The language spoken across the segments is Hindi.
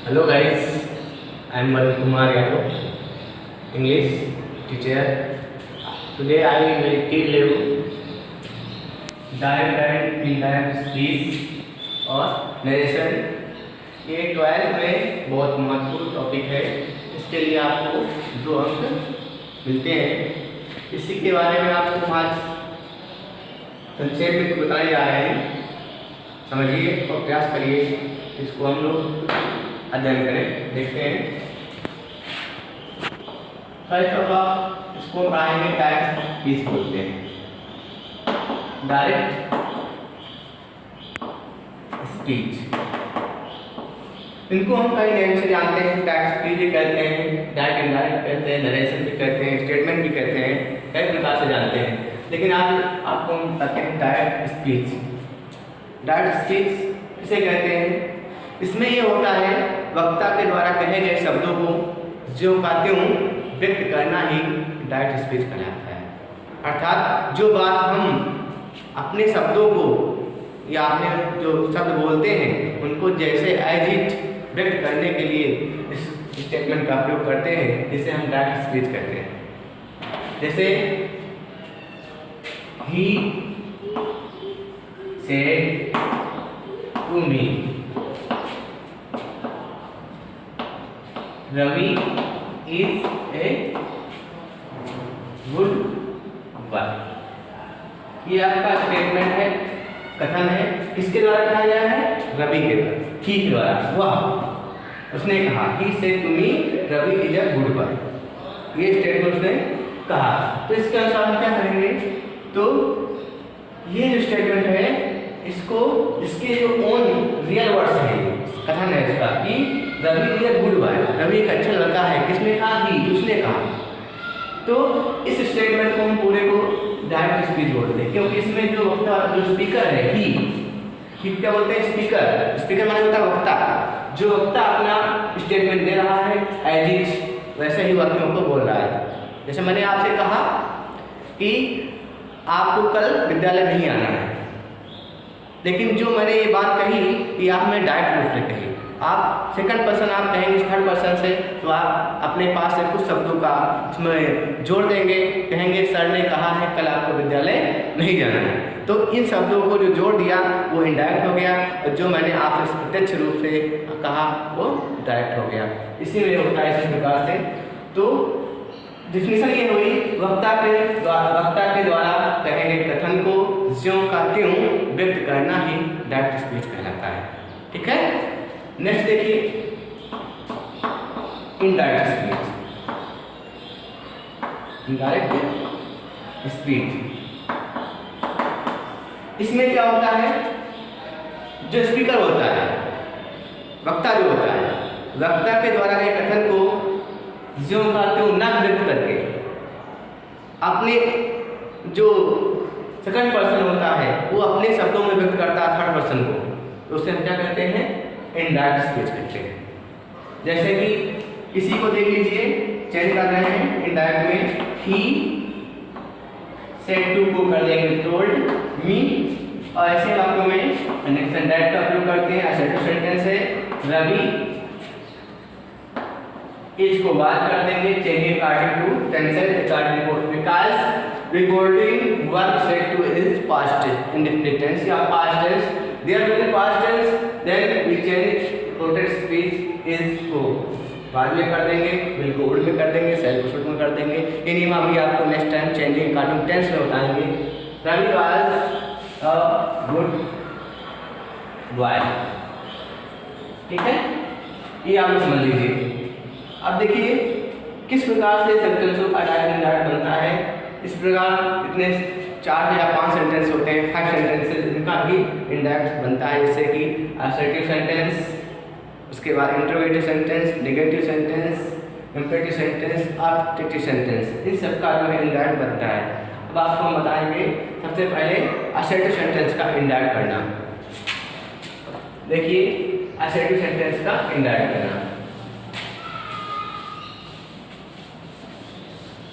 Hello guys, I am Varun Kumar Yadav, English teacher. Today I will teach you direct and indirect speech और नरेशन। ये 12th में बहुत महत्वपूर्ण टॉपिक है। इसके लिए आपको 2 अंक मिलते हैं। इसी के बारे में आपको आज संक्षेप में बताए जा रहे हैं। समझिए और प्रयास करिए, इसको हम लोग अध्ययन करें। देखते हैं फर्स्ट ऑफ ऑल इसको पढ़ाएंगे डायरेक्ट स्पीच बोलते हैं। डायरेक्ट स्पीच इनको हम कई नेम से जानते हैं। डायरेक्ट स्पीच भी कहते हैं, डायरेक्ट इनडायरेक्ट कहते हैं, नरेशन भी कहते हैं, स्टेटमेंट भी कहते हैं, कई प्रकार से जानते हैं। लेकिन आज आपको हम बताते हैं डायरेक्ट स्पीच। डायरेक्ट स्पीच किसे कहते हैं? इसमें ये होता है वक्ता के द्वारा कहे गए शब्दों को ज्यों का त्यों व्यक्त करना ही डायरेक्ट स्पीच कहलाता है। अर्थात जो बात हम अपने शब्दों को या अपने जो शब्द बोलते हैं उनको जैसे एज इट व्यक्त करने के लिए इस स्टेटमेंट का प्रयोग करते हैं, जिसे हम डायरेक्ट स्पीच कहते हैं। जैसे he said to me, Ravi is a good boy. ये आपका स्टेटमेंट है, कथन है। किसके द्वारा कहा गया है? रवि के द्वारा, ही के द्वारा। वह उसने कहा he said to me Ravi is a good boy. ये स्टेटमेंट उसने कहा। तो इसके अनुसार हम क्या करेंगे? तो ये जो स्टेटमेंट है इसको इसके जो ओन रियल वर्ड्स हैं, कथन है इसका कि Ravi is a good boy, Ravi एक अच्छा लड़का है। किसने कहा? ही, उसने कहा। तो इस स्टेटमेंट को हम पूरे को डायरेक्ट स्पीच बोलते हैं, क्योंकि इसमें जो वक्ता जो स्पीकर है ही क्या बोलते हैं? स्पीकर। स्पीकर माने होता है वक्ता। जो वक्ता अपना स्टेटमेंट दे रहा है एज इट वैसे ही वाक्यों को बोल रहा है। जैसे मैंने आपसे कहा कि आपको कल विद्यालय नहीं आना है, लेकिन जो मैंने ये बात कही कि आपने डायरेक्ट रूप से कही। आप सेकंड पर्सन आप कहेंगे थर्ड पर्सन से, तो आप अपने पास से कुछ शब्दों का इसमें जोड़ देंगे। कहेंगे सर ने कहा है कल आपको विद्यालय नहीं जाना है। तो इन शब्दों को जो जोड़ दिया वो इनडायरेक्ट हो गया, और जो मैंने आपसे प्रत्यक्ष रूप से कहा वो डायरेक्ट हो गया। इसी में होता है इसी प्रकार से। तो डिफिनेशन ये हुई वक्ता के द्वारा कहे गए कथन को ज्यों का त्यों व्यक्त करना ही डायरेक्ट स्पीच कहलाता है। ठीक है, नेक्स्ट देखिए इनडायरेक्ट स्पीच। इनडायरेक्ट स्पीच इसमें क्या होता है? जो स्पीकर होता है, वक्ता जो होता है, वक्ता के द्वारा गए कथन को ज्यों का त्यों न व्यक्त करके अपने जो सेकंड पर्सन होता है वो अपने शब्दों में व्यक्त करता है थर्ड पर्सन को, तो उसे हम क्या कहते हैं? इनडायरेक्ट स्पीच कहते हैं। जैसे कि किसी को देख लीजिए, चेंज कर रहे हैं इनडायरेक्ट में, ही सेड टू को कर देंगे टोल्ड मी, और ऐसे वाक्यों में कनेक्शन डायरेक्ट का प्रयोग करते हैं। असर्टिव सेंटेंस है रवि इज को बात कर देंगे, changing according to tenses according report, because recording verb said to is past indefinite tense या past tense, there will be past tense, then we change reported speech is को बाद में कर देंगे, विल को ओल्ड में कर देंगे, सेल को शुड में कर देंगे। ये नियम अभी आपको next time changing according tense में बताएंगे। Ravi was a good boy. ठीक है, ये आप समझ लीजिए। अब देखिए किस प्रकार से सेंटेंसों का डायरेक्ट इनडायरेक्ट बनता है। इस प्रकार इतने 4 या 5 सेंटेंस होते हैं, 5 सेंटेंसेस, इनका भी इनडायरेक्ट बनता है। जैसे कि असर्टिव सेंटेंस, उसके बाद interrogative sentence, negative sentence, imperative sentence, objective sentence, इन सब का जो है इनडायरेक्ट बनता है। अब आपको हम बताएंगे सबसे पहले असर्टिव सेंटेंस का इनडायरेक्ट करना। देखिए असर्टिव सेंटेंस का इनडायरेक्ट करना।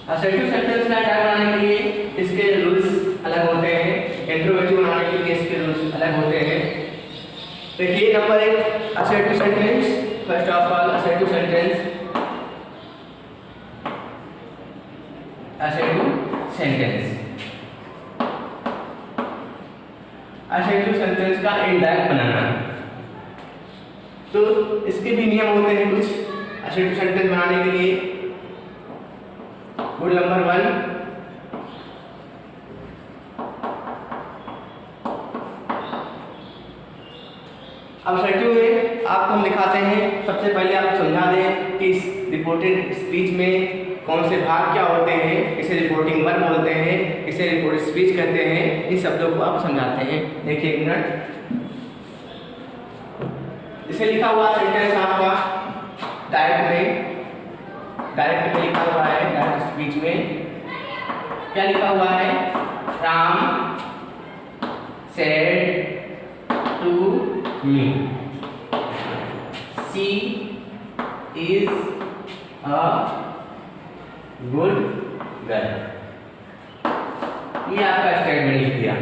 असर्टिव सेंटेंस का डायरेक्ट बनाने के लिए इसके रूल्स अलग होते हैं, इंट्रोगेटिव बनाने के लिए इसके रूल्स अलग होते हैं। देखिए number 1 assertive sentence. First of sentence, assertive sentence का इनडायरेक्ट बनाना। तो इसके भी नियम होते हैं कुछ असर्टिव सेंटेंस बनाने के लिए। रूल नंबर 1, अब असर्टिव में आपको हम दिखाते हैं, सबसे पहले आप समझा दें कि इस रिपोर्टेड स्पीच में कौन से भाग क्या होते हैं, इसे रिपोर्टिंग वर्ब बोलते हैं, इसे रिपोर्टेड स्पीच कहते हैं, इन शब्दों को आप समझाते हैं। देखिए एक मिनट, इसे लिखा हुआ सेंटेंस आपका डायरेक्ट में लिखा हुआ है, डायरेक्ट स्पीच में क्या लिखा हुआ है? Ram said to me she is a good girl, ये आपका स्टेटमेंट लिख दिया।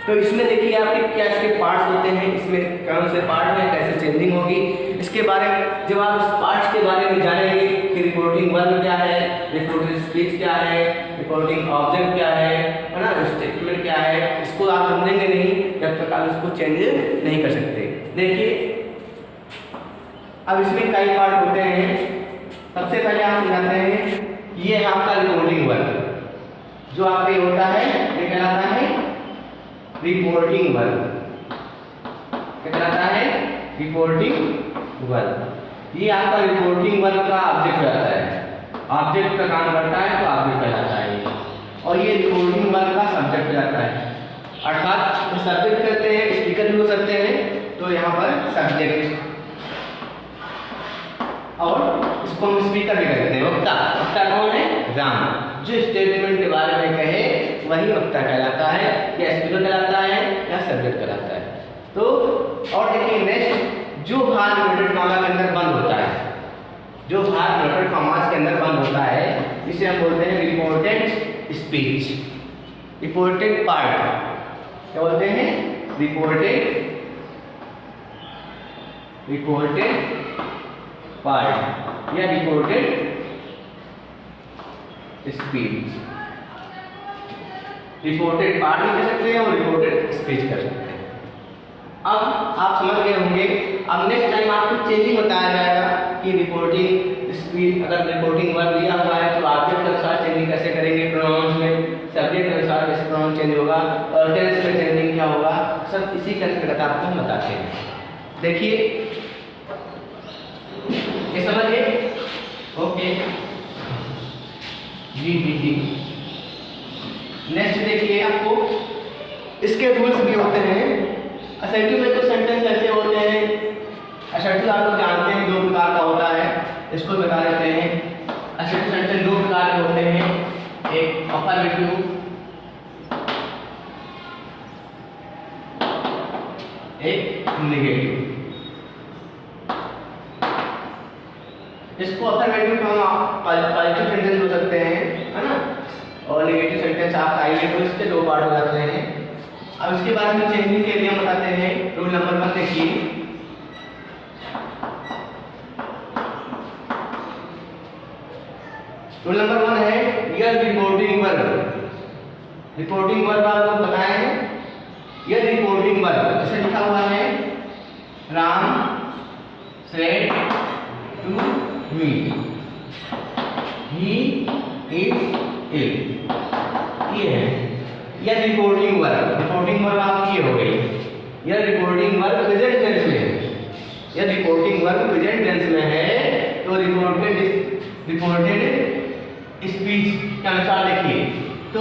तो इसमें देखिए आपके क्या इसके पार्ट्स होते हैं, इसमें कौन से पार्ट में कैसे चेंजिंग होगी, इसके बारे में जब आप इस पार्ट्स के बारे में जानेंगे कि रिपोर्टिंग वर्ब क्या है, रिपोर्टिंग स्पीच क्या है, रिपोर्टिंग ऑब्जेक्ट क्या है ना, स्टेटमेंट क्या है, इसको आप समझेंगे नहीं जब तक आप इसको चेंज नहीं कर सकते। देखिए अब इसमें कई पार्ट होते हैं। सबसे पहले आप समझाते हैं, ये है आपका रिपोर्टिंग वर्ब, जो आपका ये होता है, ये कहलाता है रिपोर्टिंग वर्ब। क्या कहलाता है? Reporting verb. ये आपका रिपोर्टिंग वर्ब का ऑब्जेक्ट रहता है, ऑब्जेक्ट का काम करता है तो ऑब्जेक्ट कहलाता है। और ये रिपोर्टिंग वर्ब का सब्जेक्ट रहता है, अर्थात सब्जेक्ट कहते हैं, स्पीकर भी हो सकते हैं, तो यहाँ पर सब्जेक्ट, और इसको हम स्पीकर भी कहते हैं। वक्ता, वक्ता कौन है? राम। जो स्टेटमेंट के बारे में कहे वही वक्ता कहलाता है, या स्पीकर कहलाता है, या सब्जेक्ट कहलाता है। तो और देखिए नेक्स्ट, जो भाग इन्वर्टेड कॉमा के अंदर बंद होता है, जो भाग इन्वर्टेड कॉमास के अंदर बंद होता है, इसे हम बोलते हैं रिपोर्टेड स्पीच, रिपोर्टेड पार्ट। क्या बोलते हैं? रिपोर्टेड पार्ट या रिपोर्टेड स्पीच। रिपोर्टेड पार्ट भी कह सकते हैं और रिपोर्टेड स्पीच कर सकते हैं। अब आप समझ गए होंगे। अब नेक्स्ट टाइम आपको चेंजिंग बताया जाएगा कि रिपोर्टिंग स्पीच, अगर रिपोर्टिंग वर्ब दिया हुआ है तो ऑब्जेक्ट के अनुसार चेंजिंग कैसे करेंगे, प्रोनाउंस में, सब्जेक्ट के अनुसार कैसे प्रोनाउंस चेंज होगा, और टेंस में चेंजिंग क्या होगा, सब इसी के अंतर्गत आपको हम बताते हैं। देखिए ये समझिए, ओके जी। नेक्स्ट देखिए, आपको इसके रूल्स भी होते हैं। असर्टिव में कुछ सेंटेंस ऐसे होते हैं, असर्टिव आप लोग जानते हैं 2 प्रकार का होता है, इसको बता देते हैं। असर्टिव सेंटेंस 2 प्रकार के होते हैं, एक अफर्मेटिव, एक नेगेटिव। इसको अफर्मेटिव को हम पॉजिटिव सेंटेंस हो सकते हैं, है ना, और नेगेटिव सेंटेंस आप आइए तो इसके 2 पार्ट हो जाते हैं। अब इसके बारे में चेंजिंग के लिए हम बताते हैं। रूल नंबर 1 देखिए, रूल नंबर 1 है यह रिपोर्टिंग वर्ब। रिपोर्टिंग वर्ब आपको बताए हैं, यह रिपोर्टिंग वर्ब ऐसे लिखा हुआ है, Ram said to me he is ill, ये है यह रिपोर्टिंग वर्ब। रिपोर्टिंग वर्ब आपकी ये हो गई। यह रिपोर्टिंग वर्ब प्रेजेंट टेंस में है, यह रिपोर्टिंग वर्ब प्रेजेंट टेंस में है, तो रिपोर्टेड स्पीच के अनुसार देखिए, तो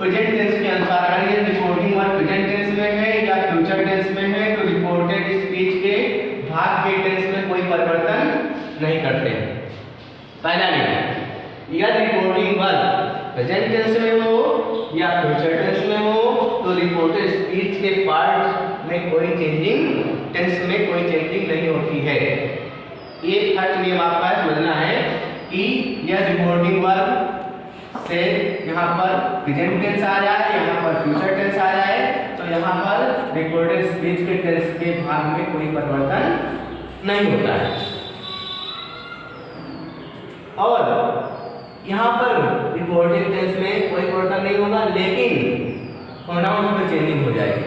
प्रेजेंट टेंस के अनुसार अगर ये रिपोर्टिंग वर्ब प्रेजेंट टेंस में है या फ्यूचर टेंस में है, तो रिपोर्टेड स्पीच के भाग के टेंस में कोई परिवर्तन नहीं करते हैं। पहला नियम, यह रिपोर्टिंग वर्ब प्रेजेंट टेंस में हो या फ्यूचर टेंस में हो, तो रिपोर्टेड स्पीच के पार्ट में कोई चेंजिंग, टेंस में कोई चेंजिंग नहीं होती है। ये फर्स्ट नियम आपका समझना है कि यह रिपोर्टिंग वर्ब से यहाँ पर प्रेजेंट टेंस आ जाए, यहाँ पर फ्यूचर टेंस आ जाए, तो यहाँ पर रिपोर्टेड स्पीच के टेंस के भाग में कोई परिवर्तन नहीं होता है। और यहाँ पर रिपोर्टिंग टेंस में कोई परिवर्तन नहीं होगा, लेकिन प्रोनाउंस में चेंजिंग हो जाएगी,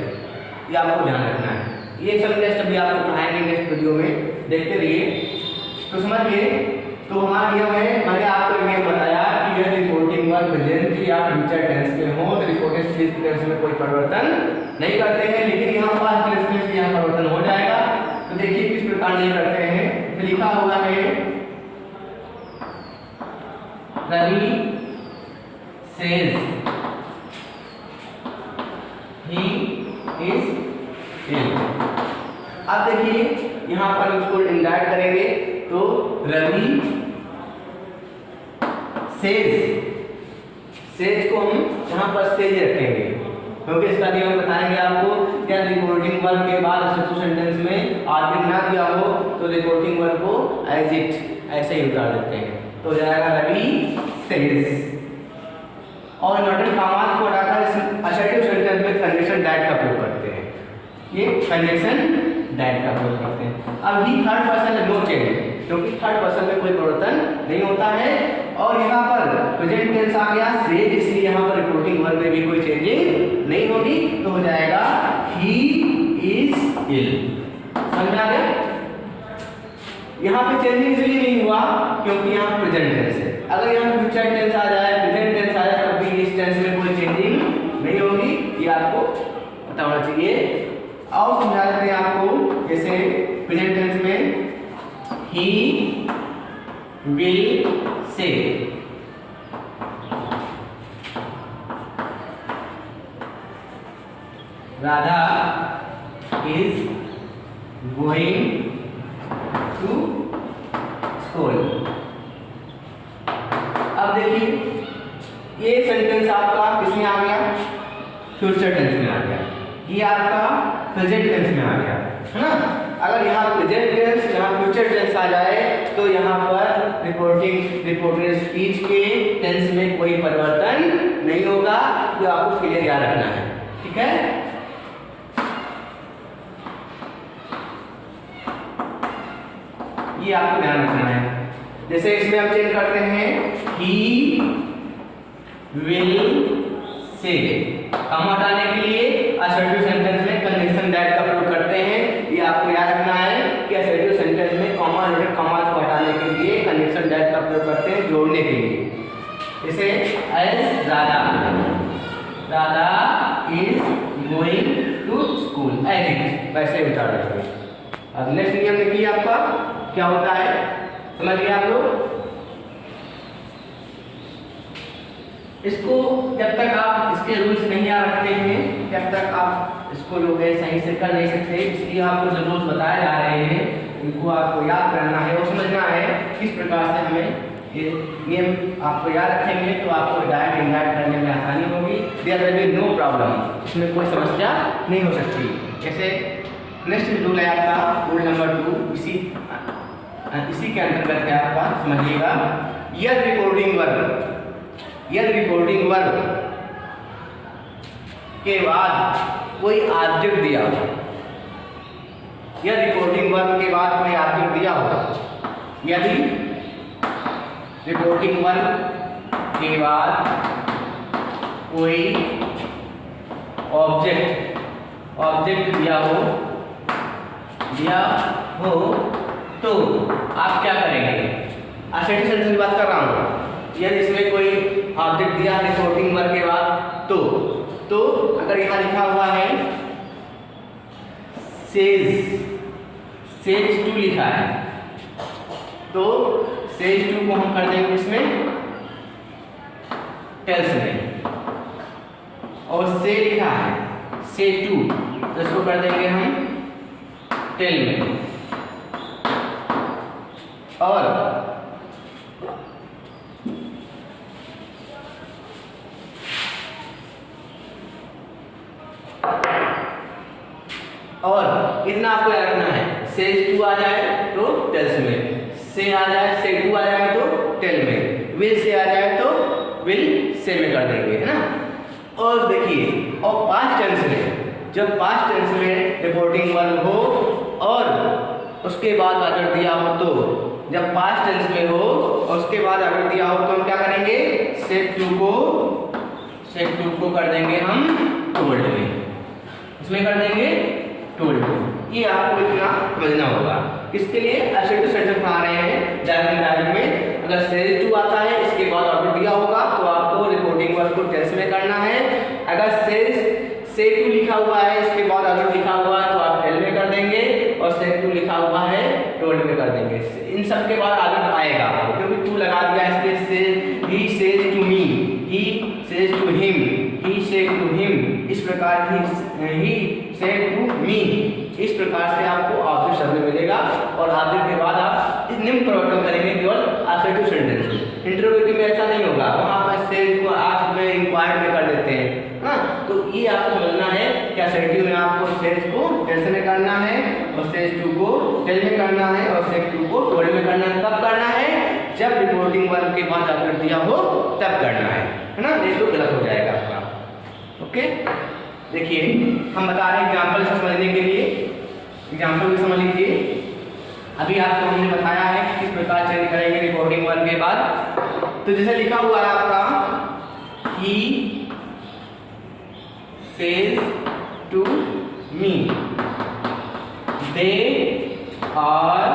ये आपको ध्यान रखना है। ये सब टेस्ट अभी आपको पढ़ाएंगे नेक्स्ट वीडियो में, देखते रहिए। तो समझिए, तो हमारा नियम है, मैंने आपको नियम बताया कि यदि रिपोर्टिंग वर्ब प्रेजेंट या फ्यूचर टेंस में हो तो रिपोर्टेड टेंस में कोई परिवर्तन नहीं करते हैं, लेकिन यहाँ पास्ट टेंस में भी यहाँ परिवर्तन हो जाएगा। तो देखिए किस प्रकार नहीं करते हैं। तो लिखा हुआ है Ravi says he is ill. अब देखिए यहाँ पर उसको इंडाइरेक्ट करेंगे तो रवि सेज को हम यहाँ पर सेज रखेंगे, क्योंकि इसका नियम बताएंगे आपको। क्या रिपोर्टिंग वर्ब के बाद सेंटेंस में आर्टिकल ना दिया हो तो रिपोर्टिंग वर्ब को एज इट ऐसे ही उतार देते हैं, तो हो जाएगा रवि सेज। और नॉटेड कॉमास को हटाकर असर्टिव सेंटेंस में कंडीशन दैट का प्रयोग करते हैं, ये कंडीशन दैट का प्रयोग करते हैं। अब ही थर्ड पर्सन है, नो चेंज, क्योंकि थर्ड पर्सन में कोई परिवर्तन नहीं होता है। और यहाँ पर प्रेजेंट टेंस आ गया सेज, इसलिए यहाँ पर रिपोर्टिंग वर्ब में भी कोई चेंजिंग नहीं होगी, तो हो जाएगा ही इज इल। समझ आ गया? यहाँ पे चेंजिंग इसलिए नहीं हुआ क्योंकि यहाँ प्रेजेंट टेंस है। अगर यहाँ फ्यूचर टेंस आ जाए, प्रेजेंट टेंस आ जाए, तब भी इस टेंस में कोई चेंजिंग नहीं होगी, ये आपको पता होना चाहिए। और समझा देते हैं आपको, जैसे प्रेजेंट टेंस में he will say, Radha is going to school. अब देखिए ये सेंटेंस आपका किसमें आ गया? फ्यूचर टेंस में आ गया, ये आपका प्रेजेंट टेंस में आ गया, है ना। अगर यहाँ प्रेजेंट टेंस, यहाँ फ्यूचर टेंस आ जाए तो यहाँ पर रिपोर्टेड स्पीच के टेंस में कोई परिवर्तन नहीं होगा, जो आपको क्लियर याद रखना है, ठीक है। ये आपको ध्यान रखना है। जैसे इसमें हम चेंज करते हैं ही विल से, कॉमा हटाने के लिए असर्टिव सेंटेंस में कंडीशन दैट का प्रयोग करते हैं। ये आपको याद रखना है कि असर्टिव सेंटेंस में कॉमा को हटाने के लिए कंडीशन दैट का प्रयोग करते हैं, जोड़ने के लिए। जैसे as Radha is going to school, as it वैसे उतार देंगे। अब नेक्स्ट नियम देखिए आपका क्या होता है, समझ गए आप लोग। इसको जब तक आप इसके रूल्स नहीं याद रखते हैं तब तक आप इसको जो है सही से कर नहीं सकते, इसलिए आपको जो रूल्स बताए जा रहे हैं इनको आपको याद करना है और समझना है किस प्रकार से हमें ये नियम आपको याद रखेंगे तो आपको डायरेक्ट इनडायरेक्ट करने में आसानी होगी। There will be no problem, इसमें कोई समस्या नहीं हो सकती। जैसे नेक्स्ट रूल है आपका रूल नंबर 2, इसी के अंतर्गत है आपका, समझिएगा। यदि रिपोर्टिंग वर्ब के बाद कोई ऑब्जेक्ट दिया हो, यदि रिपोर्टिंग वर्ब के बाद कोई ऑब्जेक्ट दिया हो, यदि रिपोर्टिंग वर्ब के बाद कोई ऑब्जेक्ट दिया हो तो आप क्या करेंगे? असर्टिव सेंटेंस की बात कर रहा हूँ। यदि इसमें कोई ऑब्जेक्ट दिया है रिपोर्टिंग वर्ब के बाद तो अगर यहाँ लिखा हुआ है सेज टू लिखा है तो सेज टू को हम कर देंगे इसमें टेल्स में, और से लिखा है से टू तो इसको कर देंगे हम टेल में। और इतना आपको याद रखना है, सेज टू आ जाए तो टेल्स में, से आ जाए से टू आ जाए तो टेल में, विल से आ जाए तो विल से में कर देंगे, है ना। और देखिए, और पास्ट टेंस में, जब पास्ट टेंस में रिपोर्टिंग वर्ब हो और उसके बाद अगर दिया हो तो, जब पास्ट टेंस में हो और उसके बाद अगर दिया हो तो हम क्या करेंगे, सेक टू को कर देंगे हम टोल्ड में, इसमें कर देंगे टोल्ड। ये आपको इतना समझना होगा। किसके लिए एसेटिव सेंटेंस बना रहे हैं डायरेक्ट में। अगर सेज टू आता है इसके बाद ऑब्जेक्ट दिया होगा तो आपको रिपोर्टिंग वर्ब को टेंस में करना है। अगर से टू लिखा हुआ है इसके बाद ऑब्जेक्ट लिखा हुआ है तो आप टेल में कर देंगे, और सेज टू लिखा हुआ है टोल्ड में कर देंगे। इन सब के बाद ऑब्जेक्ट आएगा आपको, क्योंकि टू लगा दिया इसलिए से he says to me, he says to him, he says to him, इस प्रकार ही सेज टू मी, इस प्रकार से आपको ऑब्जेक्ट शब्द मिलेगा। और ऑब्जेक्ट के बाद आप निम्न परिवर्तन करेंगे केवल एसेटिव सेंटेंस में। इंटरोगेटिव में ऐसा नहीं होगा, वहां पर सेज को आज में इंक्वायर्ड में कर देते हैं ना। तो ये आपको समझना है कि एसेटिव में आपको सेज को टेंस में करना है, और सेज टू को टेल में करना है, और सेज टू को टोल्ड में करना है। कब करना है, जब रिपोर्टिंग वर्ब के बाद ऑब्जेक्ट दिया हो तब करना है ना, नहीं तो गलत हो जाएगा आपका। ओके, देखिए हम बता रहे हैं एग्जाम्पल से समझने के लिए, एग्जाम्पल भी समझ लीजिए। अभी आपको हमने बताया है कि किस प्रकार चेंज करेंगे रिपोर्टिंग वर्ब के बाद। तो जैसे लिखा हुआ है आपका, he says to me, they are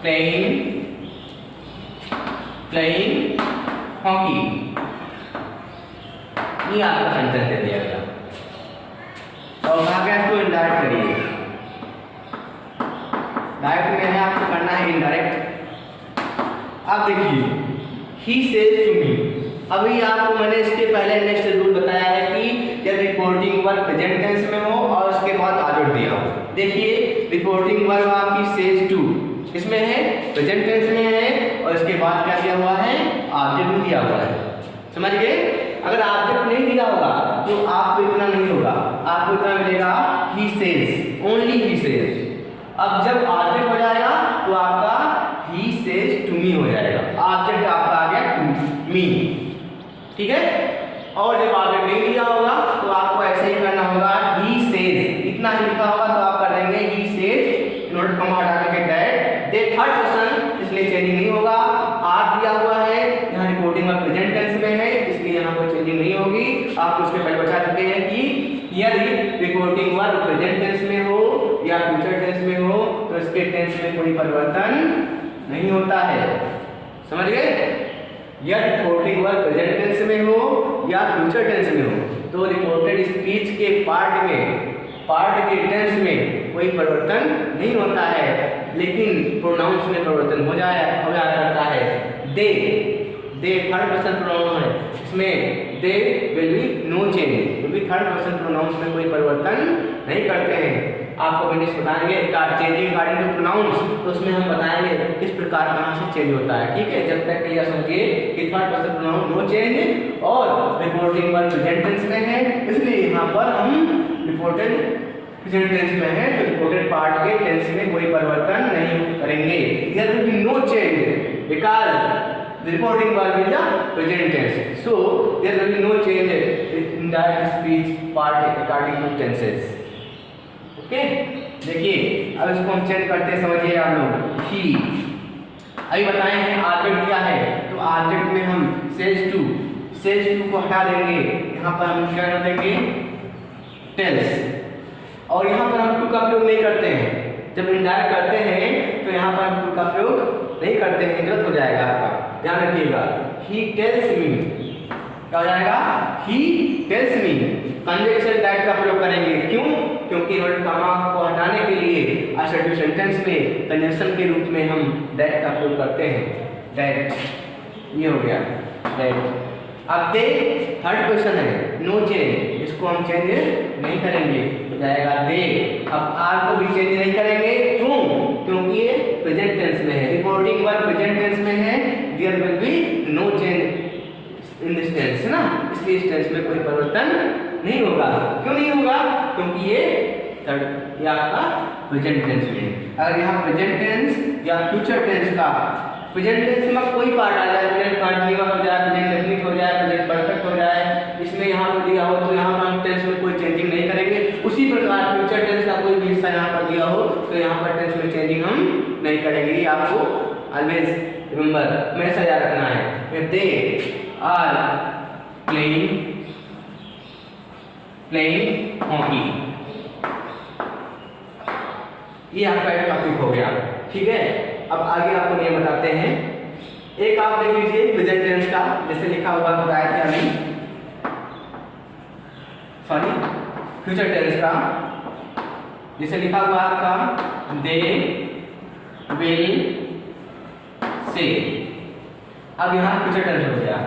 playing hockey, ये आपका सेंटेंस दे दिया गया। और कहा गया इसको इनडायरेक्ट करिए, डायरेक्ट में है आपको करना है इनडायरेक्ट। अब देखिए ही सेज टू मी, अभी आपको मैंने इसके पहले नेक्स्ट रूल बताया है कि जब रिपोर्टिंग वर्ब प्रेजेंट टेंस में हो और उसके बाद ऑब्जेक्ट दिया हो। देखिए रिपोर्टिंग वर्ब आपकी सेज टू इसमें है, प्रेजेंट टेंस में है, और इसके बाद क्या दिया हुआ है, ऑब्जेक्ट दिया हुआ है। समझ गए। अगर ऑब्जेक्ट नहीं दिया होगा तो आपको इतना नहीं होगा, आपको इतना मिलेगा he says, only he says. अब जब ऑब्जेक्ट हो जाएगा तो आपका ही सेज टू मी हो जाएगा, ऑब्जेक्ट आपका आ गया टू मी, ठीक है। और जब ऑब्जेक्ट नहीं दिया होगा तो आपको ऐसे ही करना होगा, ही सेज इतना ही लिखा होगा तो आप कर देंगे ही सेज, नोट कॉमा हटा के दैट, दे थर्ड पर्सन इसलिए चेंजिंग नहीं होगा। आर दिया हुआ है, यहाँ रिपोर्टिंग वर्ब प्रेजेंट टेंस में है इसलिए यहाँ कोई चेंजिंग नहीं होगी। आप उसके पहले बता चुके हैं कि यदि रिपोर्टिंग वर्ब प्रेजेंट टेंस में हो या फ्यूचर टेंस में हो तो इसके टेंस में कोई परिवर्तन नहीं होता है। समझ गए। यदि रिपोर्टिंग वर्ब प्रेजेंट टेंस में हो या फ्यूचर टेंस में हो तो रिपोर्टेड स्पीच के पार्ट के टेंस में कोई परिवर्तन नहीं होता है, लेकिन प्रोनाउंस में परिवर्तन हो जाया करता है। दे थर्ड पर्सन प्रोनाउन है, इसमें they will be no change, क्योंकि थर्ड पर्सन प्रोनाउंस में कोई परिवर्तन नहीं करते हैं। आपको मैंने बताएंगे चेंजिंग अकॉर्डिंग टू प्रोनाउंस, तो उसमें हम बताएंगे किस प्रकार कहाँ से चेंज होता है, ठीक है। जब तक क्लियर समझिए कि third person pronoun no change और रिपोर्टिंग वर्ब प्रेजेंट टेंस में है, इसलिए यहाँ पर हम रिपोर्टेड प्रेजेंट टेंस में है तो रिपोर्टेड पार्ट के टेंस में कोई परिवर्तन नहीं करेंगे। There will be no change because the reporting verb is the present tense, so there will be no change in that speech part according to tenses. Okay, देखिए अब इसको हम चेंज करते हैं, समझिए आप लोग। ही अभी बताए हैं ऑब्जेक्ट दिया है तो ऑब्जेक्ट में हम सेज टू को हटा देंगे, यहाँ पर हम क्या कर देंगे टेल्स, और यहाँ पर हम टू का प्रयोग नहीं करते हैं। जब इनडायरेक्ट करते हैं तो यहाँ पर हम टू का प्रयोग नहीं करते हैं, गलत हो जाएगा आपका, ध्यान रखिएगा। ही टेल्स मी क्या हो जाएगा, he tells me. Conjunction that का प्रयोग करेंगे, क्यों, क्योंकि इन्वर्टेड कॉमा को हटाने के लिए असर्टिव सेंटेंस में कंजंक्शन के रूप में हम दैट का प्रयोग करते हैं। दैट ये हो गया दैट। अब दे थर्ड पर्सन है, नो चेंज, इसको हम चेंज नहीं करेंगे, हो जाएगा दे। अब आर को भी चेंज नहीं करेंगे, क्यों, क्योंकि ये प्रेजेंट टेंस में है, रिपोर्टिंग वर्ब प्रेजेंट टेंस में है, there will be no change in this tense ना, इसलिए इस टेंस में कोई परिवर्तन नहीं होगा। क्यों नहीं होगा, क्योंकि ये थर्ड ये आपका प्रेजेंट टेंस में है। अगर यहाँ प्रेजेंट टेंस या फ्यूचर टेंस का प्रेजेंट टेंस में कोई पार्ट आ जाए, प्रेजेंट कंटीन्यूअस हो जाए, प्रेजेंट डेफिनिट हो जाए, प्रेजेंट परफेक्ट हो जाए, इसमें यहाँ पर दिया हो तो यहाँ पर हम टेंस में कोई चेंजिंग नहीं करेंगे। उसी प्रकार फ्यूचर टेंस का कोई भी ऐसा यहाँ पर दिया हो तो यहाँ पर टेंस में चेंजिंग हम नहीं करेंगे। ये आपको ऑलवेज रिमेंबर, हमेशा याद रखना है। दे आर प्लेइंग हॉकी, ये आपका एक टॉपिक हो गया। ठीक है, अब आगे आपको नियम बताते हैं। एक आप देख लीजिए प्रेजेंट टेंस का, जैसे लिखा हुआ बताया था अभी, सॉरी फ्यूचर टेंस का, जैसे लिखा हुआ आपका दे विल से। अब यहाँ फ्यूचर टेंस हो गया,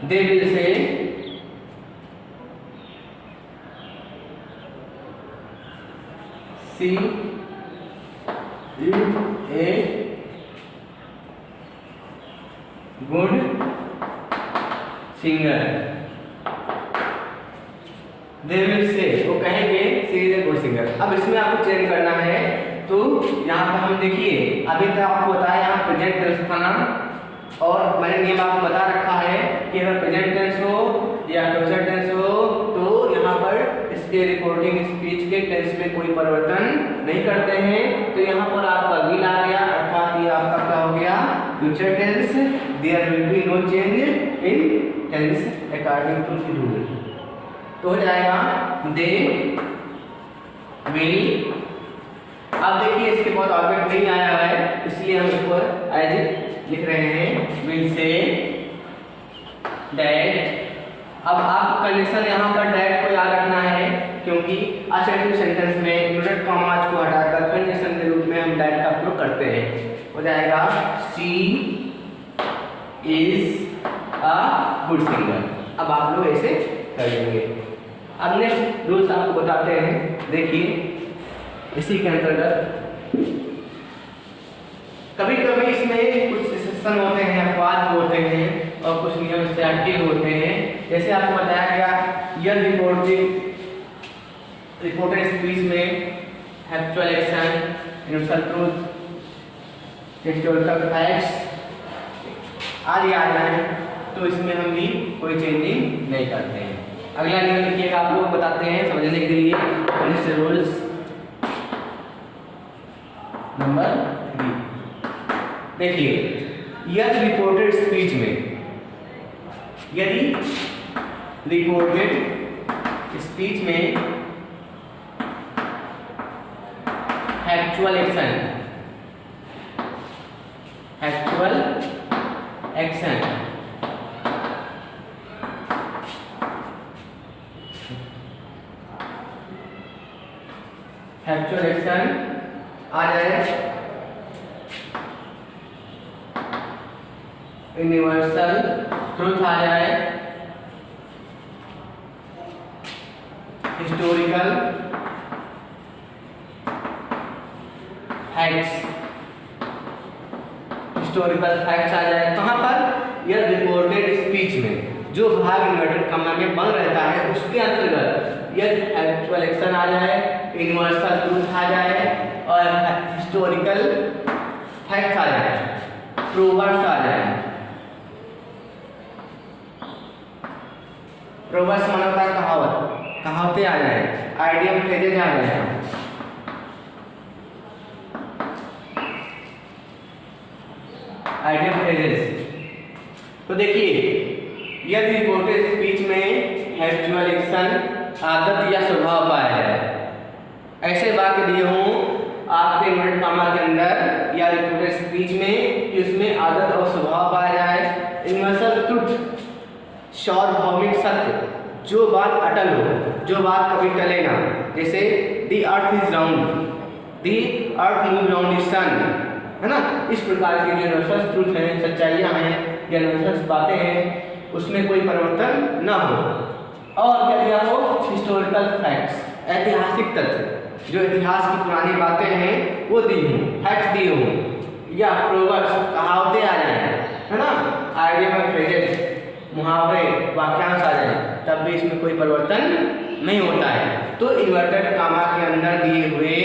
they will say she a good singer. They will say, वो कहेंगे she is a good singer. अब इसमें आपको चेंज करना है, तो यहाँ पर हम देखिए अभी तक आपको बताया यहाँ प्रेजेंट टेंस था ना, और मैंने नियम आपको बता रखा है कि अगर प्रेजेंट टेंस हो या फ्यूचर टेंस हो तो यहाँ पर इसके रिपोर्टिंग स्पीच के टेंस में कोई परिवर्तन नहीं करते हैं। तो यहाँ पर आपका विल आ गया, अर्थात ये आपका क्या हो गया future tense. There will be no change in tense according to the rule. तो हो जाएगा दे विल। अब देखिए इसके बाद ऑब्जेक्ट नहीं आया हुआ है, इसलिए हम इसको एज लिख रहे हैं, विल से डैट। अब आप कंडीशन यहाँ पर डैट को याद रखना है, क्योंकि असर्टिव सेंटेंस में इन्वर्टेड कॉमास को हटाकर कंडीशन के रूप में हम डैट का प्रयोग करते हैं। हो जाएगा she is a good singer. अब आप लोग ऐसे कर लेंगे। अब नेक्स्ट रूल्स आपको बताते हैं, देखिए इसी के अंतर्गत कभी कभी इसमें कुछ सेक्शन होते हैं, अपवाद होते हैं और कुछ नियम स्टैटिक होते हैं। जैसे आपको बताया गया यह रिपोर्टेड स्पीच में actual action, universal truth, historical facts आदि आ जाए तो इसमें हम भी कोई चेंजिंग नहीं करते हैं। अगला नियम लिखिएगा, आप लोग बताते हैं समझने के लिए। नेक्स्ट रूल्स नंबर 3 देखिए, यदि रिपोर्टेड स्पीच में, यदि रिपोर्टेड स्पीच में एक्चुअल एक्शन आ जाए, यूनिवर्सल ट्रूथ आ जाए, हिस्टोरिकल फैक्ट्स आ जाए। कहाँ पर? यह रिपोर्टेड स्पीच में जो भाग इन्वर्टेड कॉमा में बंद रहता है उसके अंतर्गत यह एक्चुअल एक्शन आ जाए, यूनिवर्सल ट्रूथ आ जाए और हिस्टोरिकल फैक्ट्स आ जाए, प्रोवर्ब्स आ जाए। प्रोवर्ब्स माना होता है कहावत, कहावतें आ जाए, आइडियम फ्रेजेज आ जाए। आइडियम फ्रेजेज तो देखिए, यदि रिपोर्टेड स्पीच में एक्चुअल एक्शन आदत या स्वभाव पाया जाए, ऐसे वाक्य दिए हों आपके इन्वर्टेड कॉमा के अंदर या रिपोर्टेड स्पीच में कि उसमें आदत और स्वभाव पाया जाए, यूनिवर्सल ट्रुथ सार्वभौमिक सत्य, जो बात अटल हो, जो बात कभी टले ना, जैसे the earth is round, the earth move round the sun, है ना। इस प्रकार की जो यूनिवर्सल ट्रुथ हैं, सच्चाइयाँ हैं या यूनिवर्सल बातें हैं, उसमें कोई परिवर्तन ना हो। और क्या दिया हो? हिस्टोरिकल फैक्ट्स, ऐतिहासिक तथ्य, जो इतिहास की पुरानी बातें हैं वो दी हूँ, फैक्ट्स दिए हूँ, या प्रोवर्ब्स कहावतें आ जाए, है ना, आइडियम और फ्रेजेस मुहावरे वाक्यांश आ जाए, तब भी इसमें कोई परिवर्तन नहीं होता है। तो इन्वर्टेड कॉमा के अंदर दिए हुए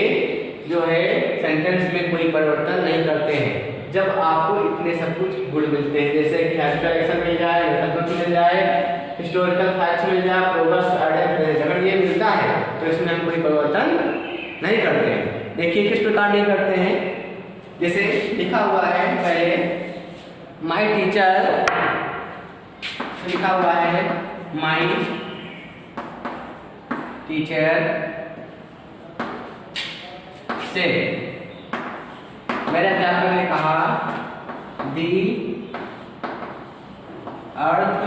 जो है सेंटेंस में कोई परिवर्तन नहीं करते हैं जब आपको इतने सब कुछ गुण मिलते हैं, जैसे कि एक्चुअल एक्शन मिल जाए, मिल जाए, हिस्टोरिकल फैक्ट्स मिल जाए, प्रोवर्ब्स, अगर ये मिलता है तो इसमें हम कोई परिवर्तन नहीं करते हैं। देखिए किस प्रकार डील करते हैं। जैसे लिखा हुआ है पहले माय टीचर, लिखा हुआ है माय टीचर से, मेरे अध्यापक ने कहा दी अर्थ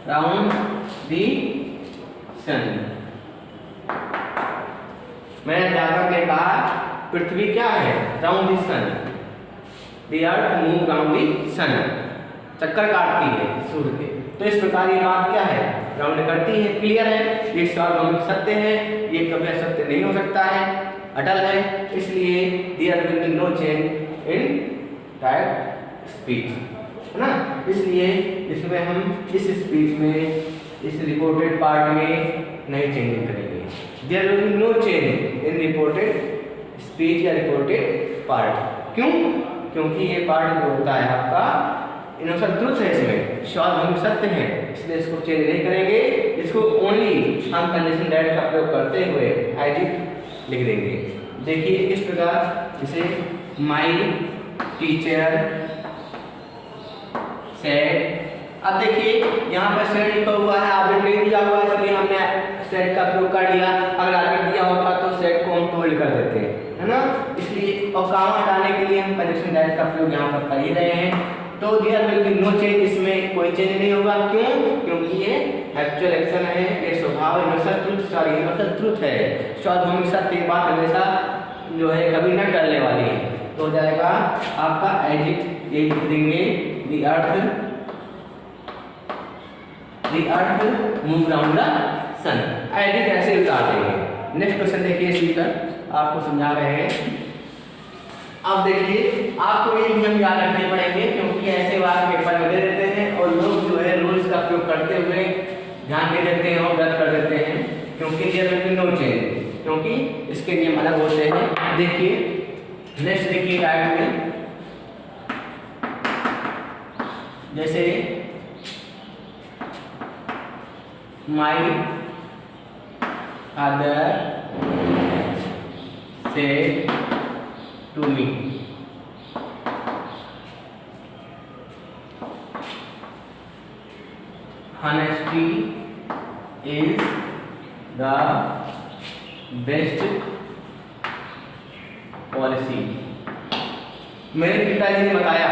राउंड दी सन। मेरे अध्यापक ने कहा पृथ्वी क्या है, राउंड दी सन, दी अर्थ मूव राउंड दी सन, चक्कर काटती है सूर्य के। तो इस प्रकार ये बात क्या है, राउंड करती है। क्लियर है, ये सार्वभौमिक सत्य है, ये कभी असत्य नहीं हो सकता है, अटल है। इसलिए there will be no change in direct speech, है ना। इसलिए इसमें हम इस स्पीच में, इस रिपोर्टेड पार्ट में नहीं चेंजिंग करेंगे। There will be no change in reported speech या रिपोर्टेड पार्ट। क्यों? क्योंकि ये पार्ट जो होता है आपका यूनिवर्सल ट्रुथ है, इसमें सार्वभौमिक सत्य है, इसलिए इसको चेंज नहीं करेंगे। इसको ओनली हम कंडीशन दैट का प्रयोग करते हुए एज इट लिख देंगे। देखिए इस प्रकार, जैसे माय टीचर सेड। अब देखिए यहाँ पर सेड लिखा हुआ है, आगे नहीं दिया हुआ है, इसलिए हमने सेड का प्रयोग कर लिया। अगर आगे दिया होता तो सेड को हम टोल्ड कर देते हैं, है ना। इसलिए और काम हटाने के लिए हम कंडीशन दैट का प्रयोग यहाँ पर कर ही रहे हैं। तो there will be no change, इसमें कोई चेंज नहीं होगा। क्यों? क्योंकि ये एक्चुअल एक्शन है, ये स्वभाव यूनिवर्सल ट्रुथ है, सार्वभौमिक सत्य। ये बात हमेशा जो है कभी न टलने वाली है। तो हो जाएगा आपका एज इट, ये लिख देंगे the earth move round the sun, as it ऐसे उतार देंगे। नेक्स्ट क्वेश्चन देखिए, स्पीकर आपको समझा रहे हैं। अब देखिए आपको ये नियम याद रखने पड़ेंगे, क्योंकि ऐसे बात पेपर में दे देते हैं और लोग जो है रूल्स का प्रयोग करते हुए ध्यान दे देते हैं और रद्द कर देते हैं, क्योंकि there will be no change, क्योंकि इसके नियम अलग होते हैं। देखिए नेक्स्ट देखिए डायरेक्ट में, जैसे my father said to me, honesty is the best policy। मेरे पिताजी ने बताया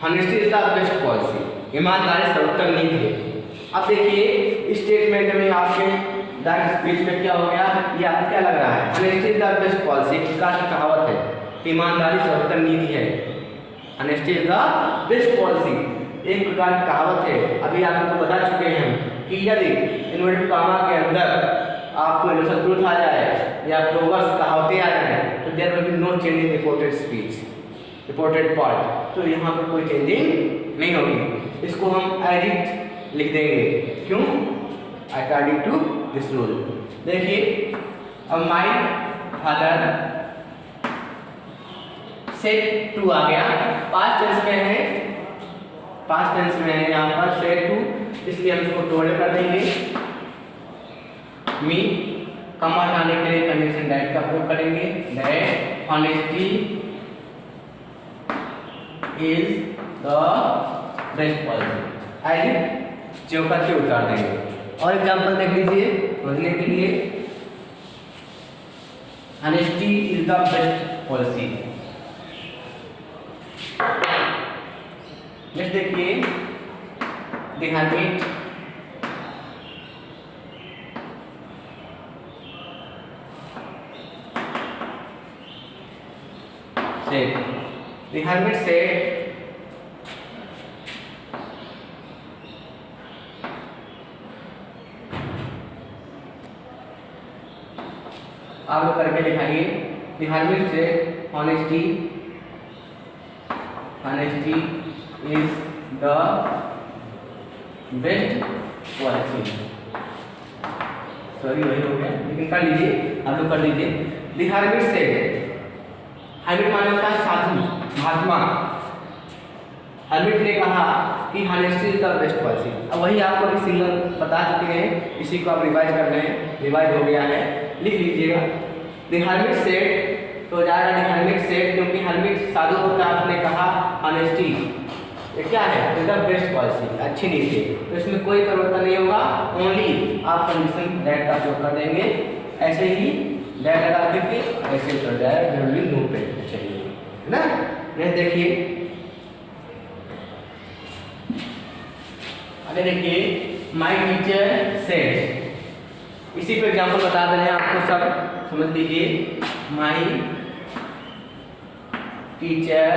honesty is the best policy, ईमानदारी सर्वोत्तम नीति है। अब देखिए इस स्टेटमेंट में आपके डायरेक्ट स्पीच में क्या हो गया, ये आपको क्या लग रहा है, honesty is the best policy, एक प्रकार की कहावत है, ईमानदारी सर्वोत्तम नीति है। honesty is the best policy एक प्रकार की कहावत है। अभी आप लोग बता चुके हैं कि यदि इन्वर्टेड कॉमा के अंदर आपको यूनिवर्सल ट्रुथ आ जाए या प्रोवर्ब्स कहावतें आ जाए तो there will be no change in reported speech, reported part. तो यहाँ पर कोई चेंजिंग नहीं होगी, इसको हम एज इट लिख देंगे। क्यों? According to this rule. देखिए अब माय फादर सेड टू आ गया, पास्ट टेंस में है, पास्ट टेंस में है यहाँ पर सेड टू, इसलिए हम इसको टोल्ड कर देंगे। मी कमा हटाने के लिए कंडीशन दैट का प्रयोग करेंगे, that honesty is the best policy, as जो करके उतार देंगे। और एग्जांपल देख लीजिए समझने के लिए, honesty is the best policy. Next देखिए the hermit said, the hermit said आप लोग करके दिखाइए। The hermit said honesty is the best policy। Sorry वही हो गया, लेकिन कर लीजिए, आप लोग कर लीजिए। The hermit said, hermit माने होता है साधु, महात्मा। hermit ने कहा कि honesty is the best policy। अब वही आपको अभी सिंगल बता चुके हैं, इसी को आप रिवाइज कर रहे हैं, रिवाइज हो गया है। लिख लीजिएगा। द हर्मिट सेड, तो हो जाएगा द हर्मिट सेड, क्योंकि हर्मिट साधु होता है, आपने कहा ऑनेस्टी ये क्या है, द बेस्ट पॉलिसी, अच्छी नीति, तो इसमें कोई परिवर्तन नहीं होगा। ओनली आप कंडीशन दैट का उपयोग कर देंगे, ऐसे ही दैट लगा करके ऐसे कर जाएगा, जरूरी नो पे चाहिए है ना। ये देखिए अरे देखिए माय टीचर सेड, इसी पे एग्जाम्पल बता दे रहे हैं आपको, सब समझ लीजिए। My teacher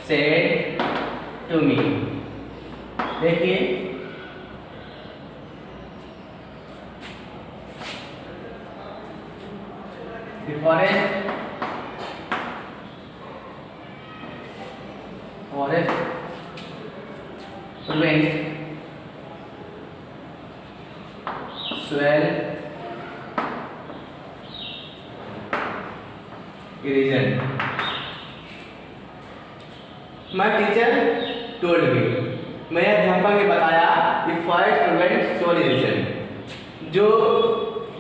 said to me, देखिए the forest prevent swell erosion. My teacher told me, मेरे अध्यापक ने बताया कि फॉरेस्ट प्रिवेंट सोइल इरोजन, जो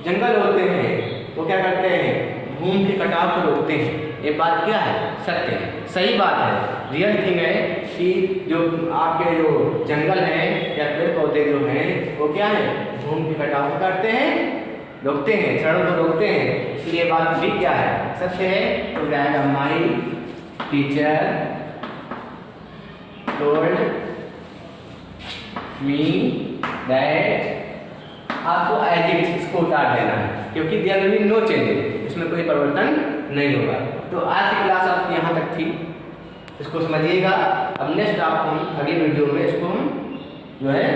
जंगल होते हैं वो क्या करते हैं, भूमि के कटाव को रोकते हैं। ये बात क्या है, सत्य है, सही बात है, रियल थिंग है कि जो आपके जो जंगल हैं या पेड़ पौधे जो हैं वो क्या है, भूमि के कटाव को करते हैं, रोकते हैं, क्षरण को रोकते हैं, इसलिए बात भी क्या है, सत्य है। तो क्या है, my teacher told me that, आपको एज इट इसको उतार देना है, क्योंकि there will be no changes, इसमें कोई परिवर्तन नहीं होगा। तो आज की क्लास आपकी यहाँ तक थी, इसको समझिएगा। अब नेक्स्ट आपको हम अगली वीडियो में इसको हम जो है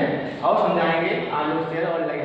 और समझाएंगे। आप लोग शेयर और लाइक